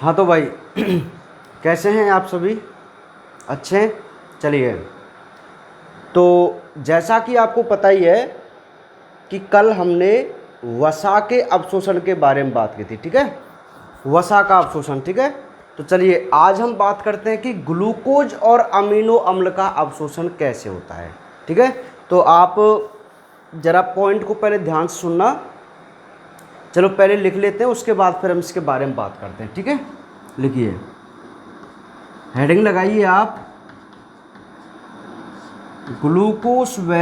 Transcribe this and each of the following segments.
हाँ तो भाई कैसे हैं आप सभी? अच्छे हैं। चलिए, तो जैसा कि आपको पता ही है कि कल हमने वसा के अवशोषण के बारे में बात की थी, ठीक है। वसा का अवशोषण, ठीक है। तो चलिए आज हम बात करते हैं कि ग्लूकोज और अमीनो अम्ल का अवशोषण कैसे होता है, ठीक है। तो आप ज़रा पॉइंट को पहले ध्यान से सुनना। चलो पहले लिख लेते हैं, उसके बाद फिर हम इसके बारे में बात करते हैं, ठीक है। लिखिए, हेडिंग लगाइए आप, ग्लूकोज व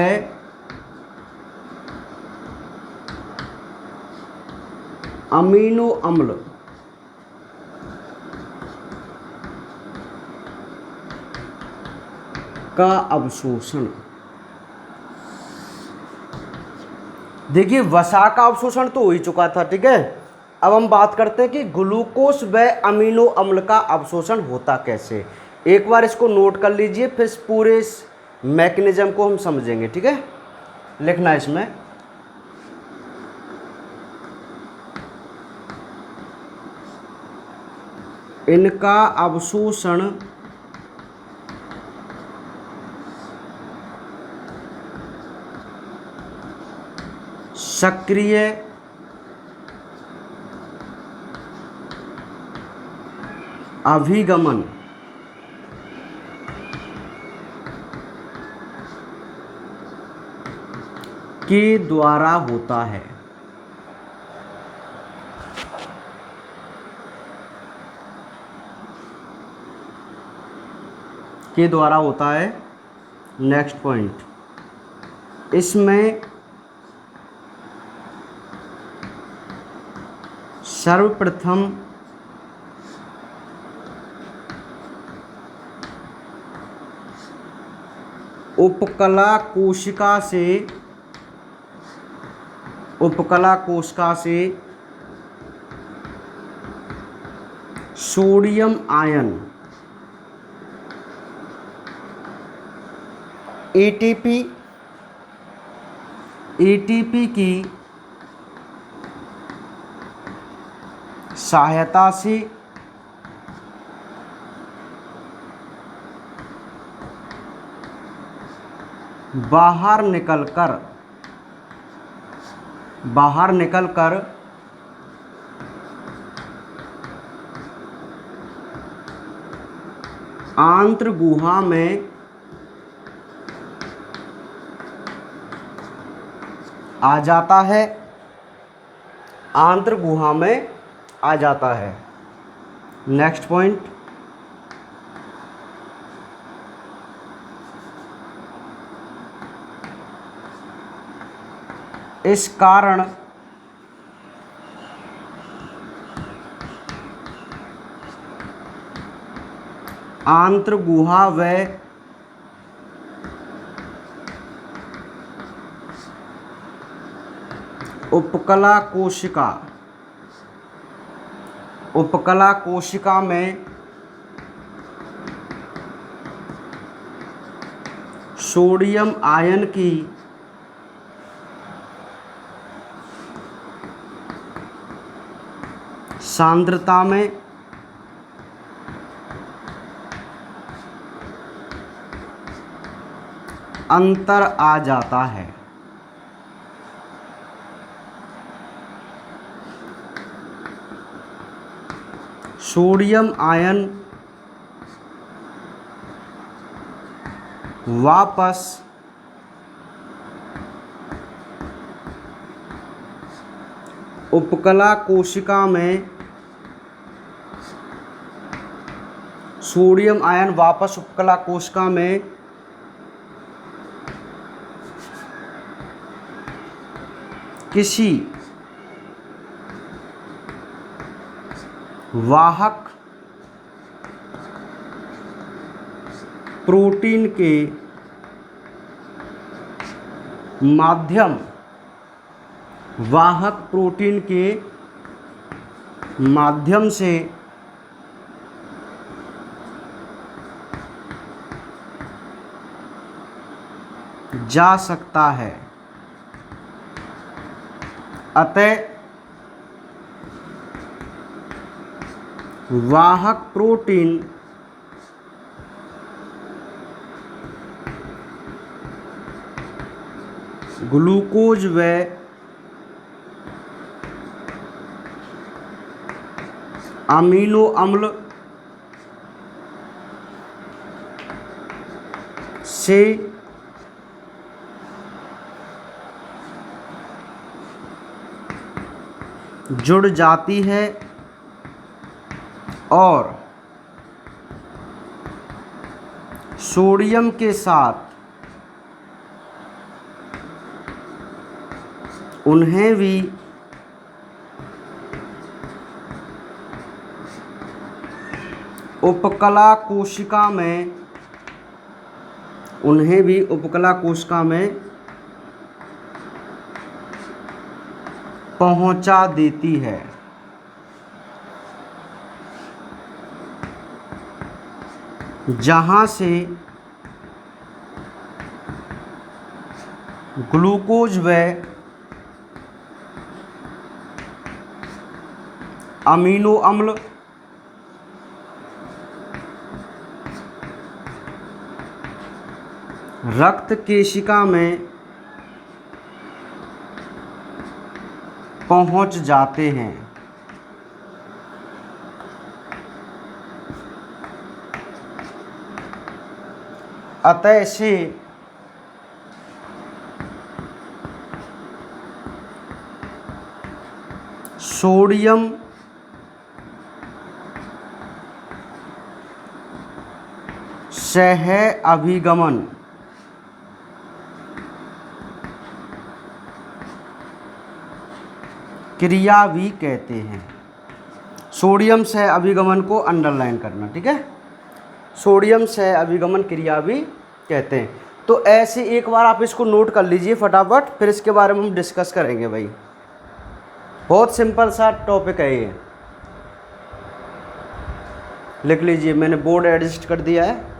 अमीनो अम्ल का अवशोषण। देखिए वसा का अवशोषण तो हो ही चुका था, ठीक है। अब हम बात करते हैं कि ग्लूकोज व अमीनो अम्ल का अवशोषण होता कैसे। एक बार इसको नोट कर लीजिए, फिर पूरे इस मैकेनिज्म को हम समझेंगे, ठीक है। लिखना है इसमें, इनका अवशोषण सक्रिय अभिगमन के द्वारा होता है। के द्वारा होता है। नेक्स्ट पॉइंट, इसमें सर्वप्रथम उपकला कोशिका से सोडियम आयन एटीपी की सहायता से बाहर निकलकर आंत्रगुहा में आ जाता है। आंत्रगुहा में आ जाता है। नेक्स्ट पॉइंट, इस कारण आंत्रगुहा व उपकला कोशिका में सोडियम आयन की सांद्रता में अंतर आ जाता है। सोडियम आयन वापस उपकला कोशिका में किसी वाहक प्रोटीन के माध्यम से जा सकता है। अतः वाहक प्रोटीन ग्लूकोज व अमीनो अम्ल से जुड़ जाती है और सोडियम के साथ उन्हें भी उपकला कोशिका में पहुंचा देती है। जहां से ग्लूकोज व अमीनो अम्ल रक्त केशिका में पहुंच जाते हैं। अतः से सोडियम सह अभिगमन क्रिया भी कहते हैं। सोडियम सह अभिगमन को अंडरलाइन करना, ठीक है। सोडियम सह अभिगमन क्रिया भी कहते हैं। तो ऐसे एक बार आप इसको नोट कर लीजिए फटाफट, फिर इसके बारे में हम डिस्कस करेंगे भाई। बहुत सिंपल सा टॉपिक है ये, लिख लीजिए। मैंने बोर्ड एडजस्ट कर दिया है।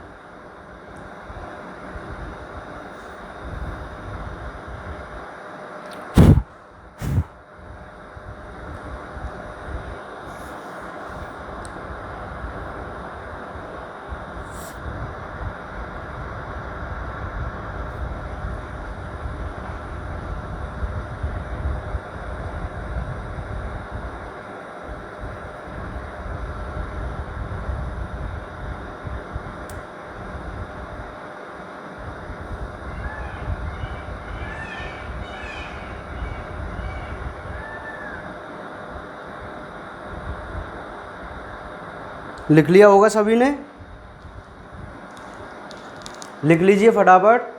लिख लिया होगा सभी ने, लिख लीजिए फटाफट।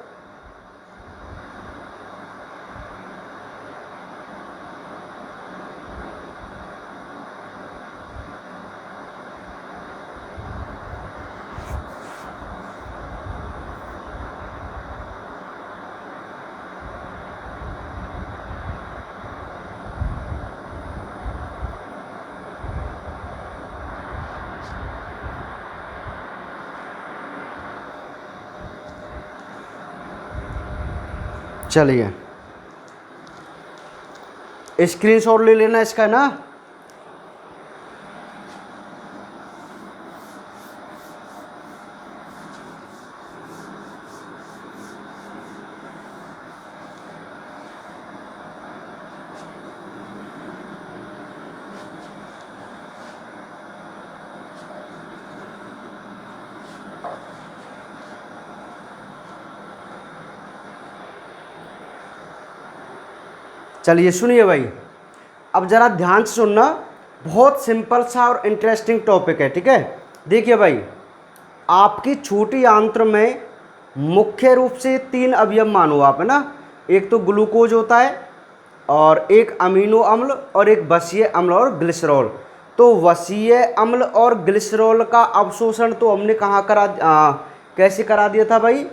चलिए स्क्रीनशॉट ले लेना इसका ना। चलिए सुनिए भाई, अब ज़रा ध्यान से सुनना। बहुत सिंपल सा और इंटरेस्टिंग टॉपिक है, ठीक है। देखिए भाई, आपकी छोटी आंत्र में मुख्य रूप से 3 अवयव मानो आप, है ना। एक तो ग्लूकोज होता है, और एक अमीनो अम्ल, और एक वसीय अम्ल और ग्लिसरॉल। तो वसीय अम्ल और ग्लिसरॉल का अवशोषण तो हमने कहाँ कैसे करा दिया था भाई?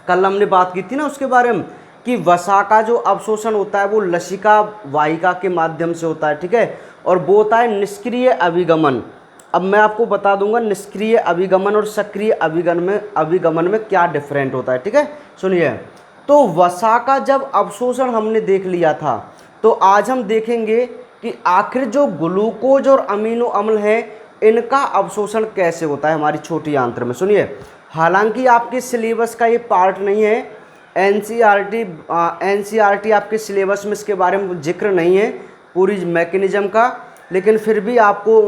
कल हमने बात की थी ना उसके बारे में, कि वसा का जो अवशोषण होता है वो लसिका वाहिका के माध्यम से होता है, ठीक है। और वो होता है निष्क्रिय अभिगमन। अब मैं आपको बता दूंगा निष्क्रिय अभिगमन और सक्रिय अभिगमन में क्या डिफरेंट होता है, ठीक है। सुनिए, तो वसा का जब अवशोषण हमने देख लिया था, तो आज हम देखेंगे कि आखिर जो ग्लूकोज और अमीनो अम्ल है इनका अवशोषण कैसे होता है हमारी छोटी आंत्र में, सुनिए। हालांकि आपके सिलेबस का ये पार्ट नहीं है, एनसीईआरटी आपके सिलेबस में इसके बारे में जिक्र नहीं है पूरी मैकेनिज्म का, लेकिन फिर भी आपको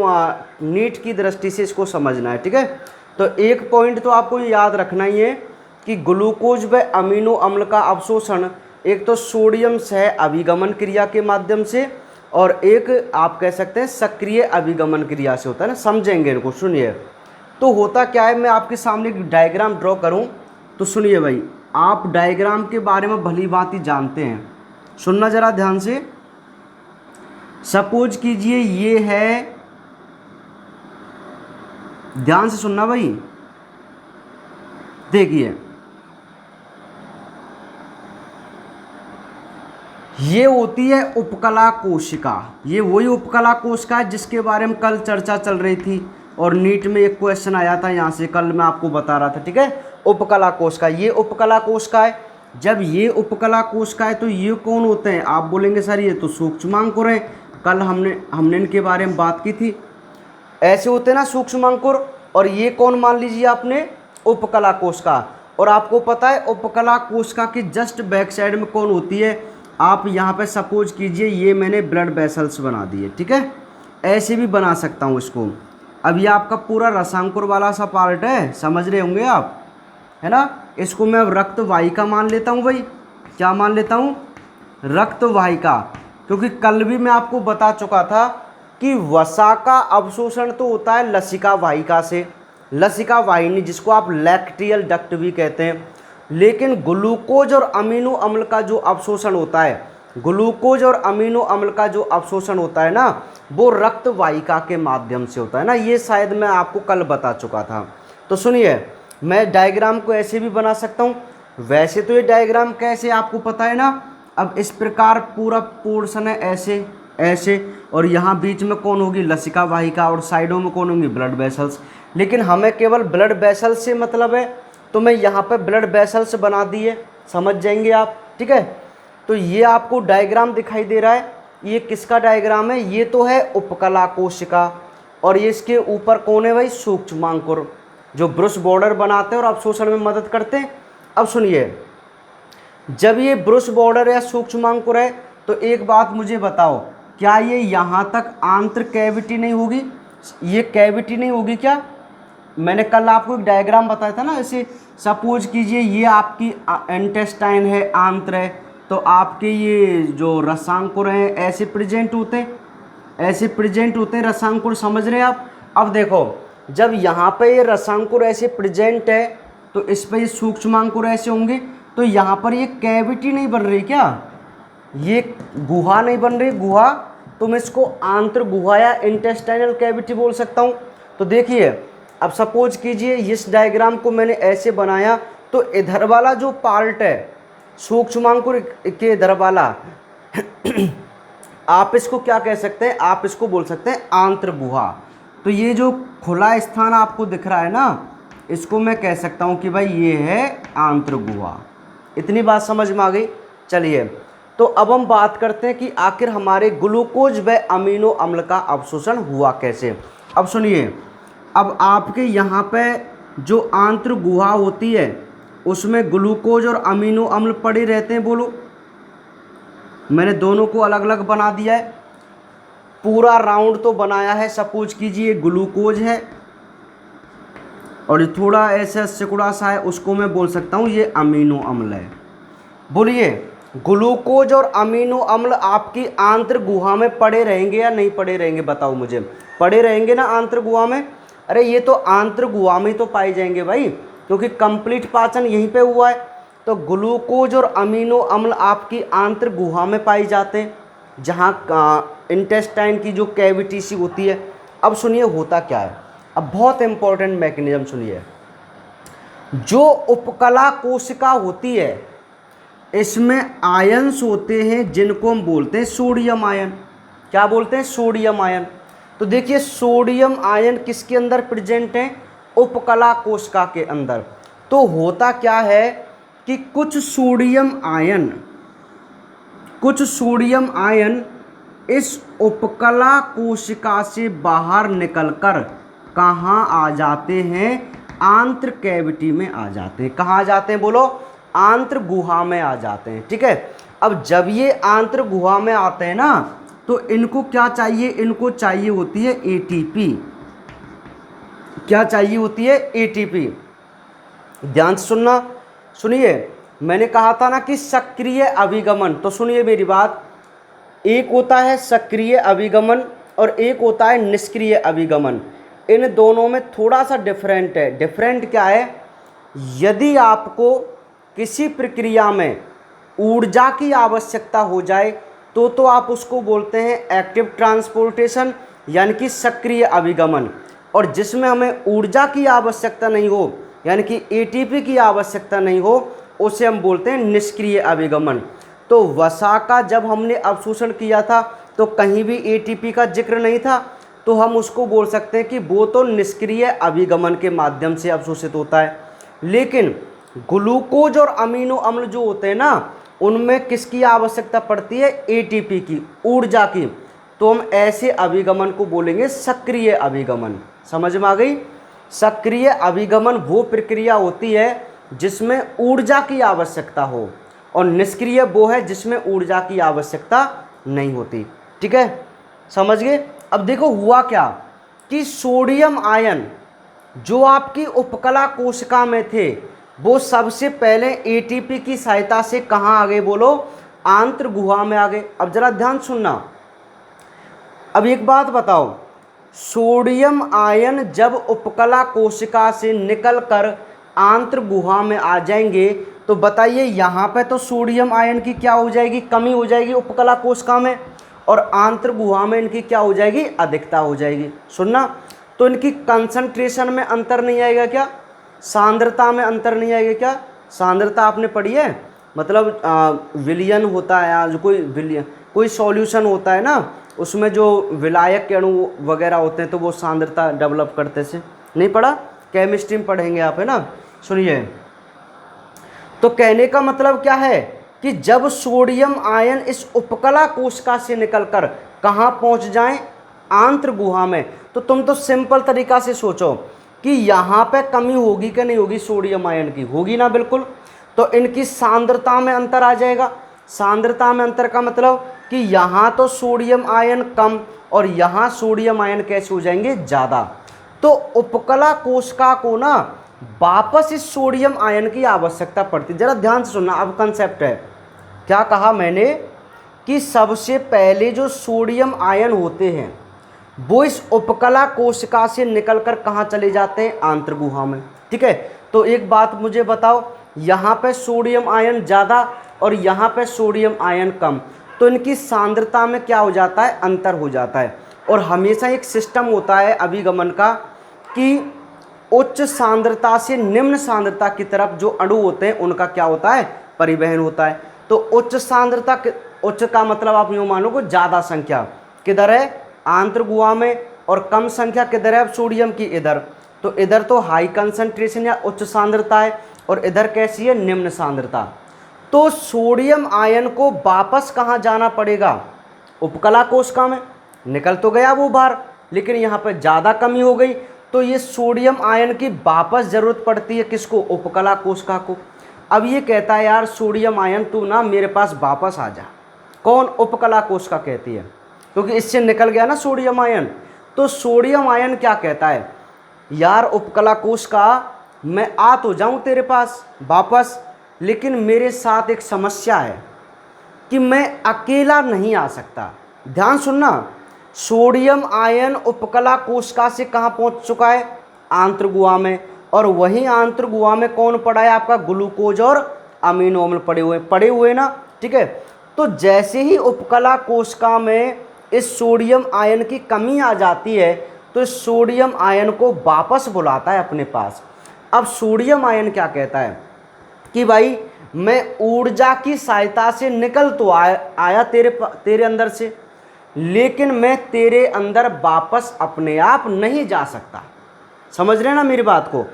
नीट की दृष्टि से इसको समझना है, ठीक है। तो एक पॉइंट तो आपको याद रखना ही है कि ग्लूकोज व अमीनो अम्ल का अवशोषण एक तो सोडियम सह अभिगमन क्रिया के माध्यम से और एक आप कह सकते हैं सक्रिय अभिगमन क्रिया से होता है ना, समझेंगे इनको, सुनिए। तो होता क्या है, मैं आपके सामने एक डायग्राम ड्रॉ करूं तो सुनिए भाई, आप डायग्राम के बारे में भली भांति जानते हैं, सुनना जरा ध्यान से। सपोज कीजिए ये है, ध्यान से सुनना भाई, देखिए ये होती है उपकला कोशिका, ये वही उपकला कोशिका है जिसके बारे में कल चर्चा चल रही थी और नीट में एक क्वेश्चन आया था यहाँ से, कल मैं आपको बता रहा था, ठीक है। उपकला कोशिका, ये उपकला कोशिका है। जब ये उपकला कोशिका है तो ये कौन होते हैं, आप बोलेंगे सर ये तो सूक्ष्मांकुर हैं, कल हमने इनके बारे में बात की थी। ऐसे होते हैं ना सूक्ष्मांकुर, और ये कौन मान लीजिए आपने, उपकला कोशिका। और आपको पता है उपकला कोशिका की जस्ट बैक साइड में कौन होती है, आप यहाँ पे सपोज कीजिए ये मैंने ब्लड वेसल्स बना दिए, ठीक है। ऐसे भी बना सकता हूँ इसको। अब ये आपका पूरा रसांकुर वाला सा पार्ट है, समझ रहे होंगे आप, है ना। इसको मैं अब रक्त वाहिका मान लेता हूँ भाई, क्या मान लेता हूँ, रक्त वाहिका। क्योंकि कल भी मैं आपको बता चुका था कि वसा का अवशोषण तो होता है लसिका वाहिका से, लसिका वाहिनी जिसको आप लैक्टियल डक्ट भी कहते हैं, लेकिन ग्लूकोज और अमीनो अम्ल का जो अवशोषण होता है, ग्लूकोज और अमीनो अम्ल का जो अवशोषण होता है ना, वो रक्त वाहिका के माध्यम से होता है ना, ये शायद मैं आपको कल बता चुका था। तो सुनिए, मैं डायग्राम को ऐसे भी बना सकता हूँ, वैसे तो ये डायग्राम कैसे आपको पता है ना। अब इस प्रकार पूरा पोर्शन है ऐसे ऐसे, और यहाँ बीच में कौन होगी, लसिका वाहिका, और साइडों में कौन होंगी, ब्लड वेसल्स। लेकिन हमें केवल ब्लड वेसल्स से मतलब है, तो मैं यहाँ पे ब्लड वेसल्स बना दिए, समझ जाएंगे आप, ठीक है। तो ये आपको डायग्राम दिखाई दे रहा है, ये किसका डायग्राम है, ये तो है उपकला कोशिका, और ये इसके ऊपर कौन है भाई, सूक्ष्मांकुर, जो ब्रुश बॉर्डर बनाते हैं और अवशोषण में मदद करते हैं। अब सुनिए, जब ये ब्रुश बॉर्डर या सूक्ष्मांकुर है तो एक बात मुझे बताओ, क्या ये यहाँ तक आंत्र कैविटी नहीं होगी, ये कैविटी नहीं होगी क्या। मैंने कल आपको एक डायग्राम बताया था ना, ऐसे सपोज कीजिए ये आपकी इंटेस्टाइन है, आंत्र है, तो आपके ये जो रसांकुर हैं ऐसे प्रेजेंट होते हैं, ऐसे प्रेजेंट होते हैं रसांकुर, समझ रहे हैं आप। अब देखो, जब यहाँ पे ये रसांकुर ऐसे प्रेजेंट है तो इस पर ये सूक्ष्मांकुर ऐसे होंगे, तो यहाँ पर ये कैविटी नहीं बन रही क्या, ये गुहा नहीं बन रही, गुहा, तो मैं इसको आंत्र गुहा या इंटेस्टाइनल कैविटी बोल सकता हूँ। तो देखिए, अब सपोज कीजिए इस डायग्राम को मैंने ऐसे बनाया, तो इधर वाला जो पार्ट है सूक्ष्मांकुर के इधर वाला आप इसको क्या कह सकते हैं, आप इसको बोल सकते हैं आंत्र गुहा। तो ये जो खुला स्थान आपको दिख रहा है ना, इसको मैं कह सकता हूँ कि भाई ये है आंत्र गुहा। इतनी बात समझ में आ गई। चलिए, तो अब हम बात करते हैं कि आखिर हमारे ग्लूकोज व अमीनो अम्ल का अवशोषण हुआ कैसे। अब सुनिए, अब आपके यहाँ पे जो आंत्र गुहा होती है उसमें ग्लूकोज और अमीनो अम्ल पड़े रहते हैं, बोलो। मैंने दोनों को अलग अलग बना दिया है, पूरा राउंड तो बनाया है। सपोज कीजिए ग्लूकोज है और थोड़ा ऐसा सिकुड़ा सा है, उसको मैं बोल सकता हूँ ये अमीनो अम्ल है। बोलिए, ग्लूकोज और अमीनो अम्ल आपकी आंत्र गुहा में पड़े रहेंगे या नहीं पड़े रहेंगे, बताओ मुझे। पड़े रहेंगे ना आंत्र गुहा में। अरे ये तो आंत्र गुहा में ही तो पाए जाएंगे भाई, क्योंकि कंप्लीट पाचन यहीं पे हुआ है। तो ग्लूकोज और अमीनो अम्ल आपकी आंत्र गुहा में पाए जाते हैं, जहाँ इंटेस्टाइन की जो कैविटी सी होती है। अब सुनिए होता क्या है, अब बहुत इंपॉर्टेंट मैकेनिज्म सुनिए। जो उपकला कोशिका होती है इसमें आयंस होते हैं जिनको हम बोलते हैं सोडियम आयन। क्या बोलते हैं, सोडियम आयन। तो देखिए, सोडियम आयन किसके अंदर प्रेजेंट है, उपकला कोशिका के अंदर। तो होता क्या है कि कुछ सोडियम आयन इस उपकला कोशिका से बाहर निकलकर कहाँ आ जाते हैं? आंत्र कैविटी में आ जाते हैं। कहाँ आ जाते हैं बोलो? आंत्र गुहा में आ जाते हैं। ठीक है, अब जब ये आंत्र गुहा में आते हैं ना, तो इनको क्या चाहिए? इनको चाहिए होती है एटीपी। क्या चाहिए होती है? एटीपी। ध्यान से सुनना, सुनिए, मैंने कहा था ना कि सक्रिय अभिगमन, तो सुनिए मेरी बात, एक होता है सक्रिय अभिगमन और एक होता है निष्क्रिय अभिगमन। इन दोनों में थोड़ा सा डिफरेंट है। डिफरेंट क्या है? यदि आपको किसी प्रक्रिया में ऊर्जा की आवश्यकता हो जाए तो आप उसको बोलते हैं एक्टिव ट्रांसपोर्टेशन, यानी कि सक्रिय अभिगमन। और जिसमें हमें ऊर्जा की आवश्यकता नहीं हो, यानी कि एटीपी की आवश्यकता नहीं हो, उसे हम बोलते हैं निष्क्रिय अभिगमन। तो वसा का जब हमने अवशोषण किया था तो कहीं भी एटीपी का जिक्र नहीं था, तो हम उसको बोल सकते हैं कि वो तो निष्क्रिय अभिगमन के माध्यम से अवशोषित होता है। लेकिन ग्लूकोज और अमीनो अम्ल जो होते हैं ना, उनमें किसकी आवश्यकता पड़ती है? एटीपी की, ऊर्जा की। तो हम ऐसे अभिगमन को बोलेंगे सक्रिय अभिगमन। समझ में आ गई? सक्रिय अभिगमन वो प्रक्रिया होती है जिसमें ऊर्जा की आवश्यकता हो, और निष्क्रिय वो है जिसमें ऊर्जा की आवश्यकता नहीं होती। ठीक है, समझ गए? अब देखो हुआ क्या कि सोडियम आयन जो आपकी उपकला कोशिका में थे, वो सबसे पहले एटीपी की सहायता से कहाँ आ गए बोलो? आंत्र गुहा में आ गए। अब जरा ध्यान सुनना, अब एक बात बताओ, सोडियम आयन जब उपकला कोशिका से निकलकर आंत्र गुहा में आ जाएंगे, तो बताइए यहाँ पे तो सोडियम आयन की क्या हो जाएगी? कमी हो जाएगी उपकला कोशिका में, और आंत्र गुहा में इनकी क्या हो जाएगी? अधिकता हो जाएगी। सुनना, तो इनकी कंसंट्रेशन में अंतर नहीं आएगा क्या? सांद्रता में अंतर नहीं आएगा क्या? सांद्रता आपने पढ़ी है, मतलब विलयन होता है, या जो कोई सॉल्यूशन होता है ना, उसमें जो विलायक अणु वगैरह होते हैं तो वो सांद्रता डेवलप करते से, नहीं पढ़ा? केमिस्ट्री में पढ़ेंगे आप, है ना? सुनिए, तो कहने का मतलब क्या है कि जब सोडियम आयन इस उपकला कोशिका से निकलकर कहाँ पहुँच जाएं? आंत्र गुहा में, तो तुम तो सिंपल तरीका से सोचो कि यहाँ पे कमी होगी कि नहीं होगी? सोडियम आयन की होगी ना, बिल्कुल। तो इनकी सांद्रता में अंतर आ जाएगा। सांद्रता में अंतर का मतलब कि यहाँ तो सोडियम आयन कम और यहाँ सोडियम आयन कैसे हो जाएंगे? ज़्यादा। तो उपकला कोशिका को ना वापस इस सोडियम आयन की आवश्यकता पड़ती। जरा ध्यान से सुनना, अब कंसेप्ट है, क्या कहा मैंने कि सबसे पहले जो सोडियम आयन होते हैं वो इस उपकला कोशिका से निकलकर कहाँ चले जाते हैं? आंत्र गुहा में। ठीक है, तो एक बात मुझे बताओ, यहाँ पे सोडियम आयन ज़्यादा और यहाँ पे सोडियम आयन कम, तो इनकी सांद्रता में क्या हो जाता है? अंतर हो जाता है। और हमेशा एक सिस्टम होता है अभिगमन का कि उच्च सांद्रता से निम्न सांद्रता की तरफ जो अणु होते हैं उनका क्या होता है? परिवहन होता है। तो उच्च सांद्रता, उच्च का मतलब आप यूँ मानो को ज़्यादा संख्या किधर है? आंत्र गुहा में, और कम संख्या किधर है? अब सोडियम की इधर। तो इधर तो हाई कंसंट्रेशन या उच्च सांद्रता है, और इधर कैसी है? निम्न सांद्रता। तो सोडियम आयन को वापस कहाँ जाना पड़ेगा? उपकला कोशिका में। निकल तो गया वो बाहर, लेकिन यहाँ पर ज़्यादा कमी हो गई, तो ये सोडियम आयन की वापस ज़रूरत पड़ती है किसको? उपकला कोशिका को। अब ये कहता है यार सोडियम आयन तू ना मेरे पास वापस आ जा। कौन? उपकला कोशिका कहती है, क्योंकि इससे निकल गया ना सोडियम आयन। तो सोडियम आयन क्या कहता है? यार उपकला कोशिका, मैं आ तो जाऊं तेरे पास वापस, लेकिन मेरे साथ एक समस्या है कि मैं अकेला नहीं आ सकता। ध्यान सुनना, सोडियम आयन उपकला कोशिका से कहाँ पहुंच चुका है? आंत्र गुहा में। और वहीं आंत्र गुहा में कौन पड़ा है? आपका ग्लूकोज और अमीनो अम्ल पड़े हुए ना। ठीक है, तो जैसे ही उपकला कोशिका में इस सोडियम आयन की कमी आ जाती है, तो इस सोडियम आयन को वापस बुलाता है अपने पास। अब सोडियम आयन क्या कहता है कि भाई मैं ऊर्जा की सहायता से निकल तो आया तेरे अंदर से, लेकिन मैं तेरे अंदर वापस अपने आप नहीं जा सकता। समझ रहे हैं ना मेरी बात को?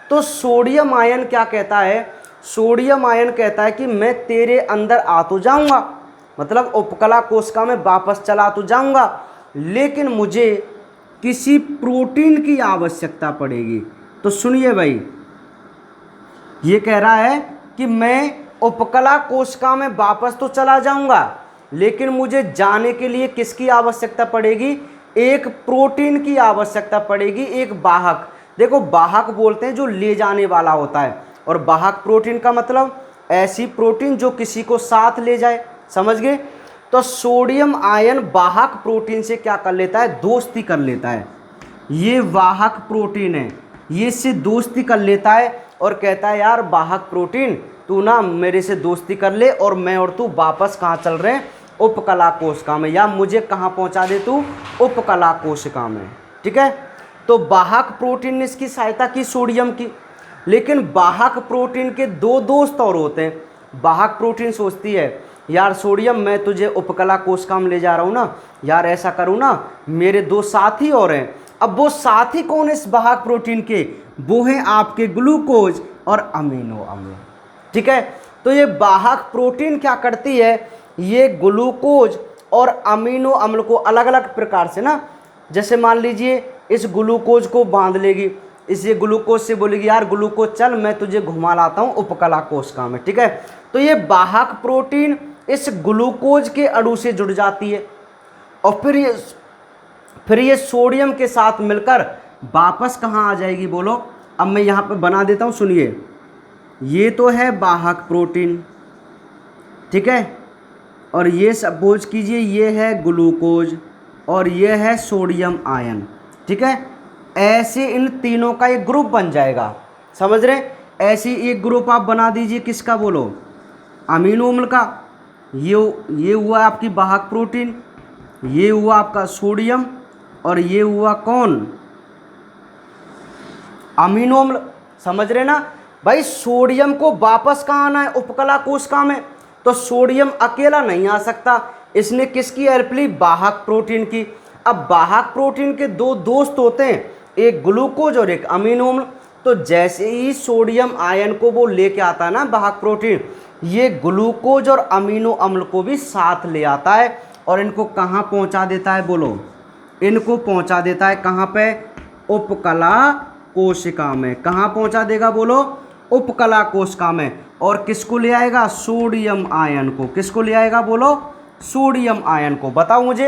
तो सोडियम आयन क्या कहता है? सोडियम आयन कहता है कि मैं तेरे अंदर आ तो जाऊंगा, मतलब उपकला कोशिका में वापस चला तो जाऊंगा, लेकिन मुझे किसी प्रोटीन की आवश्यकता पड़ेगी। तो सुनिए भाई, ये कह रहा है कि मैं उपकला कोशिका में वापस तो चला जाऊंगा, लेकिन मुझे जाने के लिए किसकी आवश्यकता पड़ेगी? एक प्रोटीन की आवश्यकता पड़ेगी, एक वाहक। देखो, वाहक बोलते हैं जो ले जाने वाला होता है, और वाहक प्रोटीन का मतलब ऐसी प्रोटीन जो किसी को साथ ले जाए। समझ गए? तो सोडियम आयन वाहक प्रोटीन से क्या कर लेता है? दोस्ती कर लेता है। ये वाहक प्रोटीन है, ये इससे दोस्ती कर लेता है और कहता है यार वाहक प्रोटीन तू ना मेरे से दोस्ती कर ले, और मैं और तू वापस कहाँ चल रहे हैं? उपकला कोशिका में, या मुझे कहाँ पहुँचा दे तू? उपकला कोशिका में। ठीक है? तो वाहक प्रोटीन ने इसकी सहायता की सोडियम की, लेकिन वाहक प्रोटीन के दो दोस्त और होते हैं। वाहक प्रोटीन सोचती है यार सोडियम मैं तुझे उपकला कोशिका में ले जा रहा हूँ ना, यार ऐसा करूँ ना, मेरे दो साथी और हैं। अब वो साथी कौन है इस वाहक प्रोटीन के? वो हैं आपके ग्लूकोज और अमीनो अम्ल। ठीक है? तो ये वाहक प्रोटीन क्या करती है? ये ग्लूकोज और अमीनो अम्ल को अलग अलग प्रकार से ना, जैसे मान लीजिए इस ग्लूकोज को बांध लेगी, इसे ग्लूकोज से बोलेगी यार ग्लूकोज चल मैं तुझे घुमा लाता हूँ उपकला कोशिका में। ठीक है? तो ये वाहक प्रोटीन इस ग्लूकोज के अणु से जुड़ जाती है, और फिर ये सोडियम के साथ मिलकर वापस कहाँ आ जाएगी? बोलो। अब मैं यहाँ पे बना देता हूँ, सुनिए। ये तो है वाहक प्रोटीन, ठीक है, और ये सपोज कीजिए ये है ग्लूकोज और ये है सोडियम आयन। ठीक है? ऐसे इन तीनों का एक ग्रुप बन जाएगा। समझ रहे? ऐसे एक ग्रुप आप बना दीजिए, किसका? बोलो, अमीनो अम्ल का। ये हुआ आपकी वाहक प्रोटीन, ये हुआ आपका सोडियम, और ये हुआ कौन? अमीनो अम्ल। समझ रहे ना भाई? सोडियम को वापस कहाँ आना है? उपकला कोशिका में। तो सोडियम अकेला नहीं आ सकता, इसने किसकी हेल्प ली? वाहक प्रोटीन की। अब वाहक प्रोटीन के दो दोस्त होते हैं, एक ग्लूकोज और एक अमीनो अम्ल। तो जैसे ही सोडियम आयन को वो लेके आता है ना वाहक प्रोटीन, ये ग्लूकोज और अमीनो अम्ल को भी साथ ले आता है, और इनको कहाँ पहुँचा देता है? बोलो, इनको पहुँचा देता है कहाँ पे? उपकला कोशिका में। कहाँ पहुँचा देगा? बोलो, उपकला कोशिका में। और किसको ले आएगा? सोडियम आयन को। किसको ले आएगा? बोलो, सोडियम आयन को। बताओ मुझे।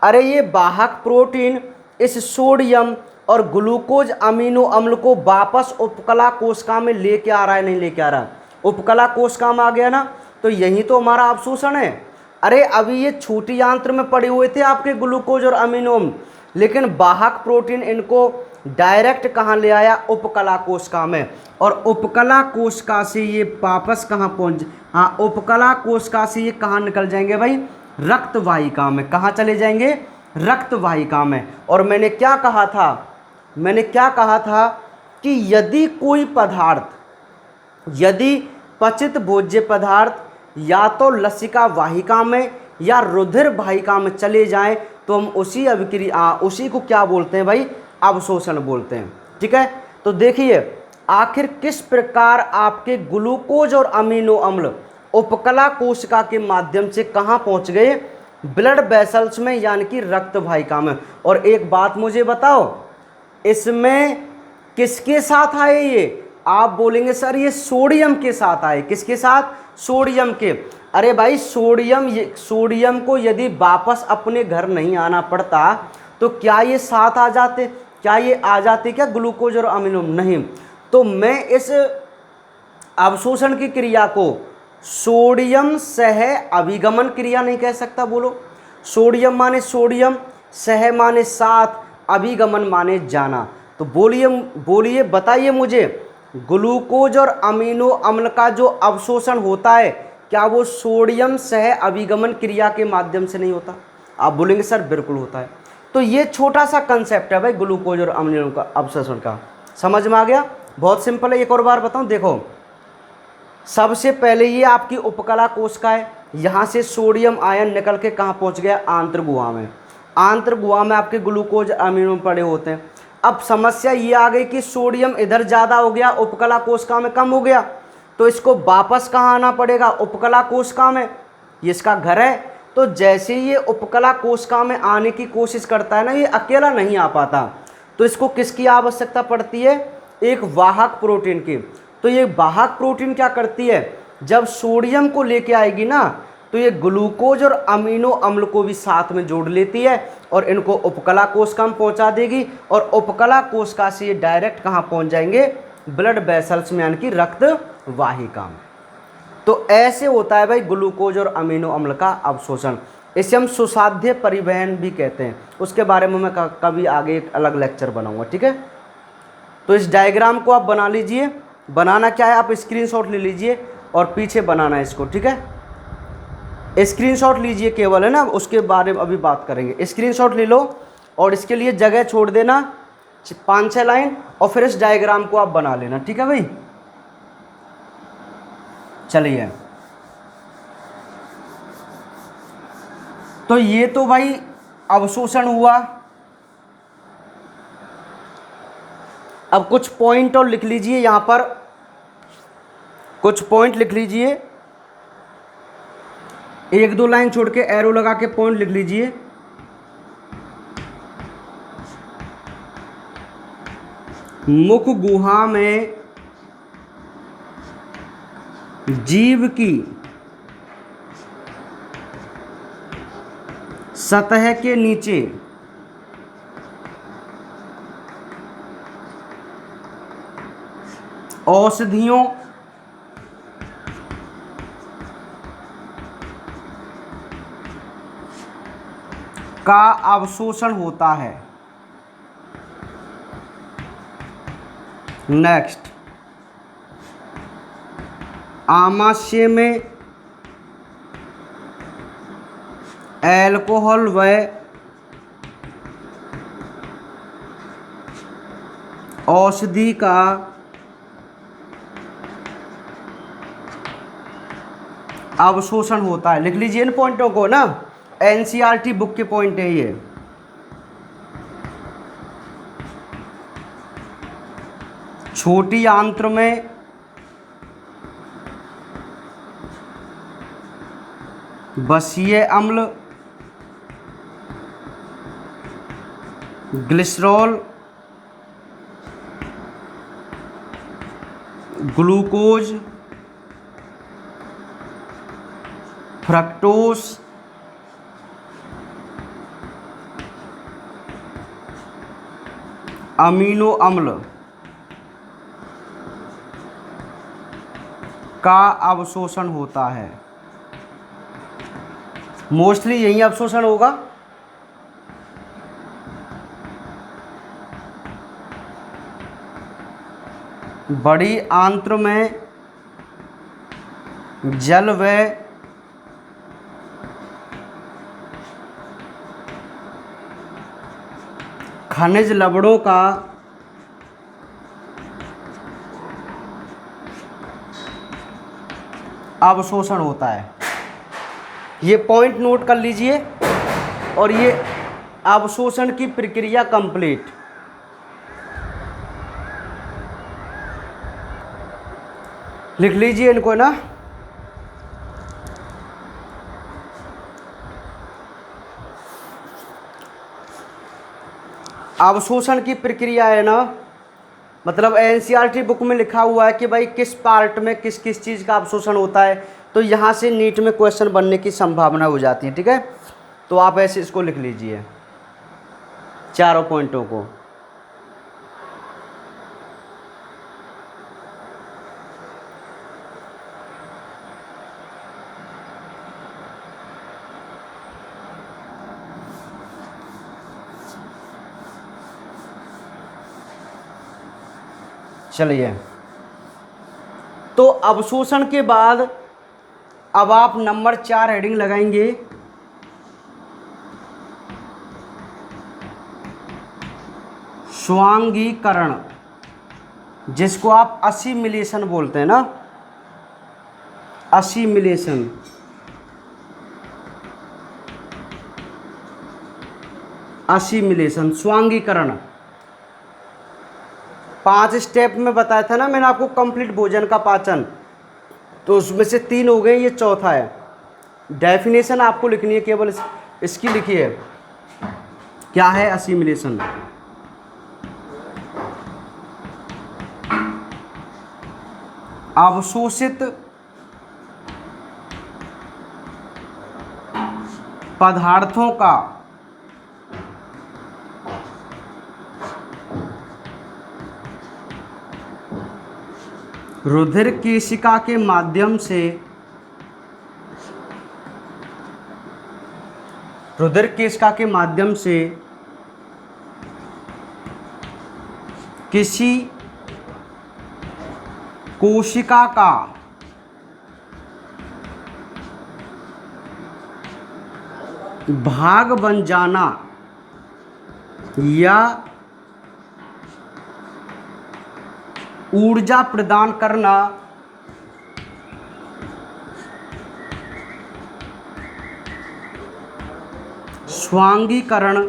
अरे ये वाहक प्रोटीन इस सोडियम और ग्लूकोज अमीनो अम्ल को वापस उपकला कोशिका में लेके आ रहा है, नहीं लेके आ रहा? उपकला कोशिका में आ गया ना, तो यही तो हमारा अवशोषण है। अरे अभी ये छोटी आंत्र में पड़े हुए थे आपके ग्लूकोज और अमीनो अम्ल, लेकिन वाहक प्रोटीन इनको डायरेक्ट कहाँ ले आया? उपकला कोशिका में। और उपकला कोशिका से ये वापस कहाँ पहुँच? हाँ, उपकला कोशिका से ये कहाँ निकल जाएंगे भाई? रक्त वाहिका में। कहाँ चले जाएंगे? रक्त वाहिका में। और मैंने क्या कहा था? मैंने क्या कहा था कि यदि कोई पदार्थ, यदि पचित भोज्य पदार्थ या तो लसिका वाहिका में या रुधिर वाहिका में चले जाएं, तो हम उसी अभिक्रिया, उसी को क्या बोलते हैं भाई? अवशोषण बोलते हैं। ठीक है? तो देखिए आखिर किस प्रकार आपके ग्लूकोज और अमीनो अम्ल उपकला कोशिका के माध्यम से कहाँ पहुँच गए? ब्लड वेसल्स में, यानी कि रक्त वाहिका में। और एक बात मुझे बताओ, इसमें किसके साथ आए ये? आप बोलेंगे सर ये सोडियम के साथ आए। किसके साथ? सोडियम के। अरे भाई सोडियम को यदि वापस अपने घर नहीं आना पड़ता तो क्या ये साथ आ जाते? क्या ये आ जाते क्या ग्लूकोज और अमीनो? नहीं। तो मैं इस अवशोषण की क्रिया को सोडियम सह अभिगमन क्रिया नहीं कह सकता। बोलो, सोडियम माने सोडियम, सह माने साथ, अभिगमन माने जाना। तो बोलिए बताइए मुझे, ग्लूकोज और अमीनो अम्ल का जो अवशोषण होता है क्या वो सोडियम सह अभिगमन क्रिया के माध्यम से नहीं होता? आप बोलेंगे सर बिल्कुल होता है। तो ये छोटा सा कंसेप्ट है भाई ग्लूकोज और अमीनो का अवशोषण का। समझ में आ गया? बहुत सिंपल है। एक और बार बताऊं, देखो सबसे पहले ये आपकी उपकला कोशिका है, यहाँ से सोडियम आयन निकल के कहाँ पहुँच गया? आंत्र गुहा में। आंत्र गुहा में आपके ग्लूकोज अमीनो पड़े होते हैं। अब समस्या ये आ गई कि सोडियम इधर ज़्यादा हो गया, उपकला कोशिका में कम हो गया, तो इसको वापस कहाँ आना पड़ेगा? उपकला कोशिका में। ये इसका घर है, तो जैसे ये उपकला कोशिका में आने की कोशिश करता है ना, ये अकेला नहीं आ पाता, तो इसको किसकी आवश्यकता पड़ती है, एक वाहक प्रोटीन की। तो ये वाहक प्रोटीन क्या करती है, जब सोडियम को लेके आएगी ना, तो ये ग्लूकोज और अमीनो अम्ल को भी साथ में जोड़ लेती है और इनको उपकला कोशिका में पहुंचा देगी, और उपकला कोशिका से ये डायरेक्ट कहाँ पहुंच जाएंगे, ब्लड वेसल्स में, यानी कि रक्त वाहिका में। तो ऐसे होता है भाई ग्लूकोज और अमीनो अम्ल का अवशोषण। इसे हम सुसाध्य परिवहन भी कहते हैं, उसके बारे में मैं कभी आगे एक अलग लेक्चर बनाऊंगा, ठीक है। तो इस डायग्राम को आप बना लीजिए। बनाना क्या है, आप स्क्रीनशॉट ले लीजिए और पीछे बनाना है इसको, ठीक है। स्क्रीनशॉट लीजिए केवल, है ना, उसके बारे में अभी बात करेंगे। स्क्रीनशॉट ले लो और इसके लिए जगह छोड़ देना 5-6 लाइन, और फिर इस डायग्राम को आप बना लेना, ठीक है भाई। चलिए, तो ये तो भाई अवशोषण हुआ। अब कुछ पॉइंट और लिख लीजिए, यहां पर कुछ पॉइंट लिख लीजिए, 1-2 लाइन छोड़ के एरो लगा के पॉइंट लिख लीजिए। मुख गुहा में जीव की सतह के नीचे औषधियों का अवशोषण होता है। नेक्स्ट, आमाशय में अल्कोहल व औषधि का अवशोषण होता है। लिख लीजिए इन पॉइंटों को ना, एनसीईआरटी बुक के पॉइंट है ये। छोटी आंत्र में बसीय अम्ल, ग्लिसरॉल, ग्लूकोज, फ्रक्टोस, अमीनो अम्ल का अवशोषण होता है। मोस्टली यही अवशोषण होगा। बड़ी आंत्र में जल व खनिज लवणों का अवशोषण होता है। ये पॉइंट नोट कर लीजिए, और ये अवशोषण की प्रक्रिया कंप्लीट। लिख लीजिए इनको ना। अवशोषण की प्रक्रिया है ना, मतलब एनसीईआरटी बुक में लिखा हुआ है कि भाई किस पार्ट में किस किस चीज़ का अवशोषण होता है, तो यहाँ से नीट में क्वेश्चन बनने की संभावना हो जाती है, ठीक है। तो आप ऐसे इसको लिख लीजिए, चारों पॉइंटों को। चलिए, तो अवशोषण के बाद अब आप नंबर 4 हेडिंग लगाएंगे, स्वांगीकरण, जिसको आप असिमिलेशन बोलते हैं ना, असिमिलेशन। असिमिलेशन, स्वांगीकरण। 5 स्टेप में बताया था ना मैंने आपको, कंप्लीट भोजन का पाचन, तो उसमें से 3 हो गए, ये चौथा है। डेफिनेशन आपको लिखनी है, केवल इसकी लिखिए, क्या है असिमिलेशन। अवशोषित पदार्थों का रुधिर केशिका के माध्यम से किसी कोशिका का भाग बन जाना या ऊर्जा प्रदान करना स्वांगीकरण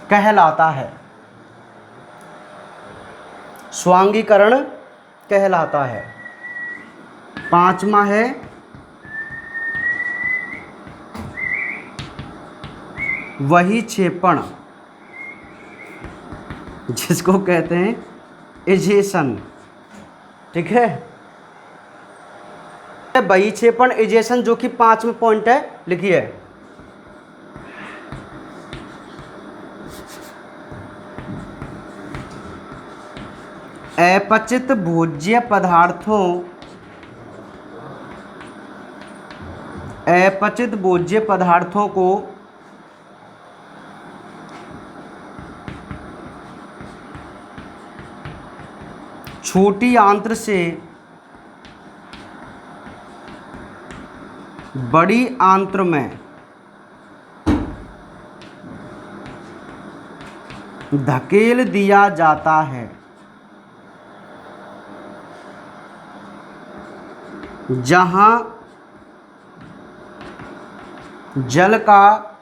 कहलाता है। स्वांगीकरण कहलाता है। पांचवा है वही क्षेपण, जिसको कहते हैं इजेशन। ठीक है, वही क्षेपण इजेशन, जो कि 5वां पॉइंट है, लिखिए। अपचित भोज्य पदार्थों को छोटी आंत्र से बड़ी आंत्र में धकेल दिया जाता है, जहां जल का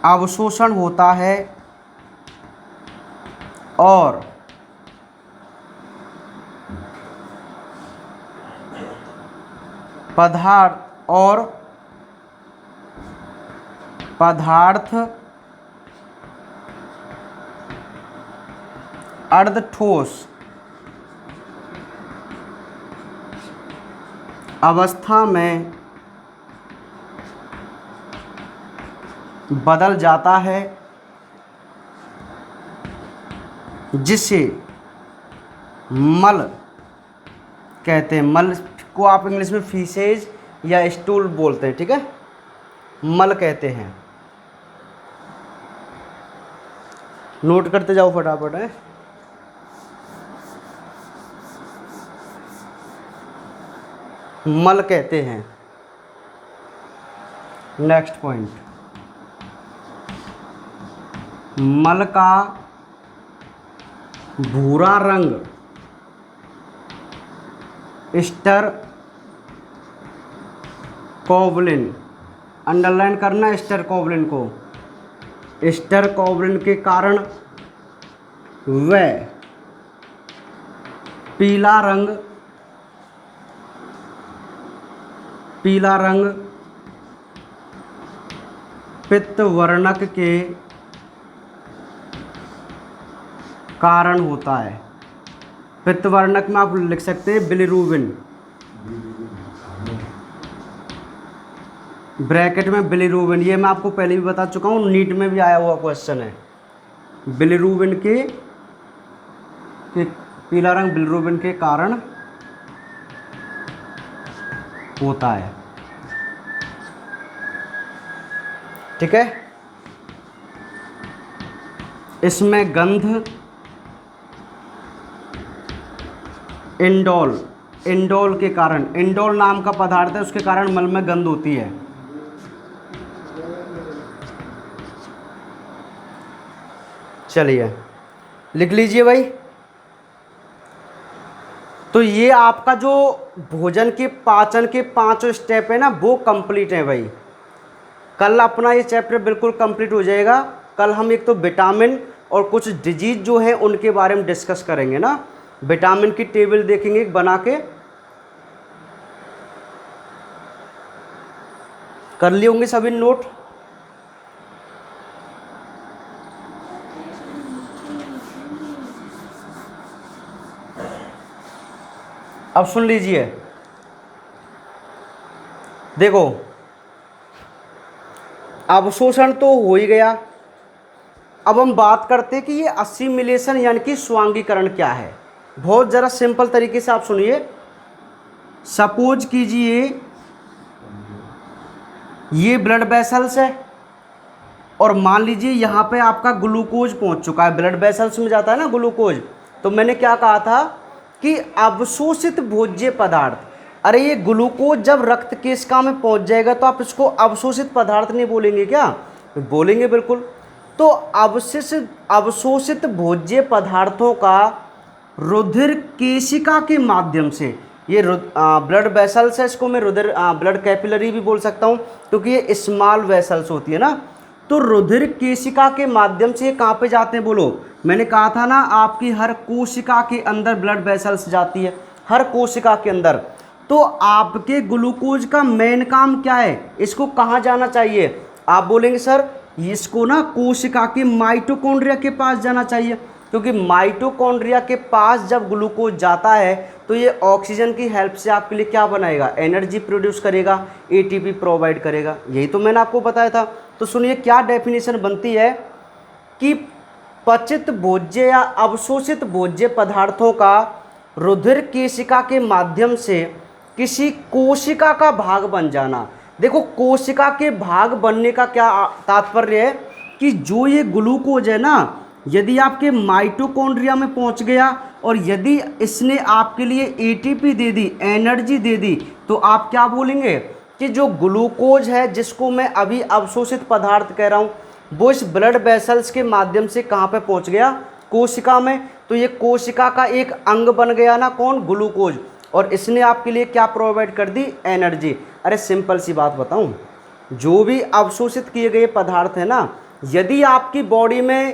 अवशोषण होता है और पदार्थ अर्धठोस अवस्था में बदल जाता है, जिसे मल कहते हैं। मल को आप इंग्लिश में फीसेज या स्टूल बोलते हैं। ठीक है, मल कहते हैं। नोट करते जाओ फटाफट है। मल कहते हैं। नेक्स्ट पॉइंट, मल का भूरा रंग स्टर कोवलिन, अंडरलाइन करना स्टर कोवलिन को। स्टर कोवलिन के कारण वह पीला रंग पित्त वर्णक के कारण होता है। पित्त वर्णक में आप लिख सकते हैं बिलिरूबिन, ब्रैकेट में बिलिरूबिन। ये मैं आपको पहले भी बता चुका हूँ, नीट में भी आया हुआ क्वेश्चन है। बिलिरूबिन के पीला रंग बिलिरूबिन के कारण होता है। ठीक है, इसमें गंध इंडोल के कारण, इंडोल नाम का पदार्थ है, उसके कारण मल में गंध होती है। चलिए लिख लीजिए भाई। तो ये आपका जो भोजन के पाचन के 5 स्टेप है ना, वो कंप्लीट है भाई। कल अपना ये चैप्टर बिल्कुल कंप्लीट हो जाएगा। कल हम एक तो विटामिन और कुछ डिजीज जो है उनके बारे में डिस्कस करेंगे ना। विटामिन की टेबल देखेंगे बना के, कर लिए होंगे सभी नोट। अब सुन लीजिए, देखो अवशोषण तो हो ही गया। अब हम बात करते हैं कि ये असिमिलेशन यानी कि स्वांगीकरण क्या है। बहुत ज़रा सिंपल तरीके से आप सुनिए। सपोज कीजिए ये ब्लड वेसल्स है और मान लीजिए यहाँ पे आपका ग्लूकोज पहुँच चुका है। ब्लड वेसल्स में जाता है ना ग्लूकोज। तो मैंने क्या कहा था कि अवशोषित भोज्य पदार्थ, अरे ये ग्लूकोज जब रक्त केशिका में पहुँच जाएगा तो आप इसको अवशोषित पदार्थ नहीं बोलेंगे क्या? बोलेंगे बिल्कुल। तो अवशोषित भोज्य पदार्थों का रुधिर केशिका के माध्यम से, ये ब्लड वेसल्स है, इसको मैं रुधिर ब्लड कैपिलरी भी बोल सकता हूँ क्योंकि ये स्मॉल वेसल्स होती है ना। तो रुधिर केशिका के माध्यम से कहाँ पे जाते हैं बोलो? मैंने कहा था ना आपकी हर कोशिका के अंदर ब्लड वेसल्स जाती है, हर कोशिका के अंदर। तो आपके ग्लूकोज का मेन काम क्या है? इसको कहाँ जाना चाहिए? आप बोलेंगे सर इसको ना कोशिका के माइटोकॉन्ड्रिया के पास जाना चाहिए, क्योंकि माइटोकॉन्ड्रिया के पास जब ग्लूकोज जाता है तो ये ऑक्सीजन की हेल्प से आपके लिए क्या बनाएगा? एनर्जी प्रोड्यूस करेगा, एटीपी प्रोवाइड करेगा। यही तो मैंने आपको बताया था। तो सुनिए क्या डेफिनेशन बनती है कि पचित भोज्य या अवशोषित भोज्य पदार्थों का रुधिर केशिका के माध्यम से किसी कोशिका का भाग बन जाना। देखो कोशिका के भाग बनने का क्या तात्पर्य है कि जो ये ग्लूकोज है ना, यदि आपके माइटोकॉन्ड्रिया में पहुंच गया और यदि इसने आपके लिए एटीपी दे दी, एनर्जी दे दी, तो आप क्या बोलेंगे कि जो ग्लूकोज है जिसको मैं अभी अवशोषित पदार्थ कह रहा हूँ, वो इस ब्लड वेसल्स के माध्यम से कहाँ पे पहुँच गया? कोशिका में। तो ये कोशिका का एक अंग बन गया ना, कौन? ग्लूकोज। और इसने आपके लिए क्या प्रोवाइड कर दी? एनर्जी। अरे सिंपल सी बात बताऊं, जो भी अवशोषित किए गए पदार्थ है ना, यदि आपकी बॉडी में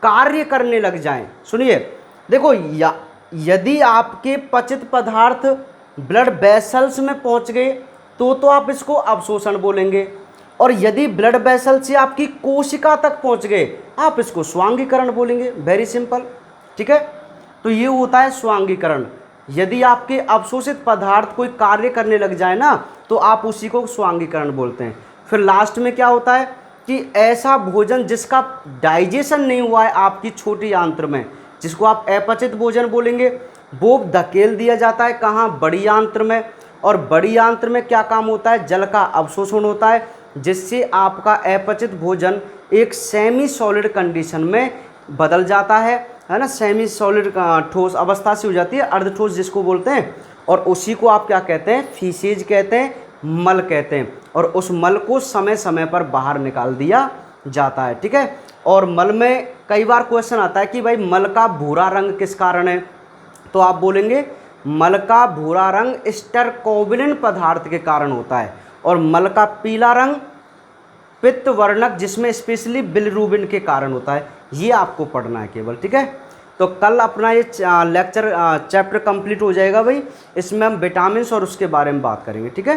कार्य करने लग जाएं, सुनिए देखो यदि आपके पचित पदार्थ ब्लड वेसल्स में पहुंच गए तो आप इसको अवशोषण बोलेंगे, और यदि ब्लड वेसल से आपकी कोशिका तक पहुंच गए आप इसको स्वांगीकरण बोलेंगे। वेरी सिंपल, ठीक है। तो ये होता है स्वांगीकरण। यदि आपके अवशोषित पदार्थ कोई कार्य करने लग जाए ना तो आप उसी को स्वांगीकरण बोलते हैं। फिर लास्ट में क्या होता है कि ऐसा भोजन जिसका डाइजेशन नहीं हुआ है आपकी छोटी आंत्र में, जिसको आप अपचित भोजन बोलेंगे, वो धकेल दिया जाता है कहाँ? बड़ी आंत्र में। और बड़ी आंत्र में क्या काम होता है? जल का अवशोषण होता है, जिससे आपका अपचित भोजन एक सेमी सॉलिड कंडीशन में बदल जाता है ना। सेमी सॉलिड ठोस अवस्था से हो जाती है, अर्धठोस जिसको बोलते हैं। और उसी को आप क्या कहते हैं? फीसेज कहते हैं, मल कहते हैं। और उस मल को समय समय पर बाहर निकाल दिया जाता है, ठीक है। और मल में कई बार क्वेश्चन आता है कि भाई मल का भूरा रंग किस कारण है? तो आप बोलेंगे मल का भूरा रंग स्टरकोबिलिन पदार्थ के कारण होता है, और मल का पीला रंग पित्त वर्णक जिसमें स्पेशली बिलिरुबिन के कारण होता है। ये आपको पढ़ना है केवल, ठीक है। तो कल अपना ये लेक्चर चैप्टर कंप्लीट हो जाएगा भाई। इसमें हम विटामिन्स और उसके बारे में बात करेंगे, ठीक है।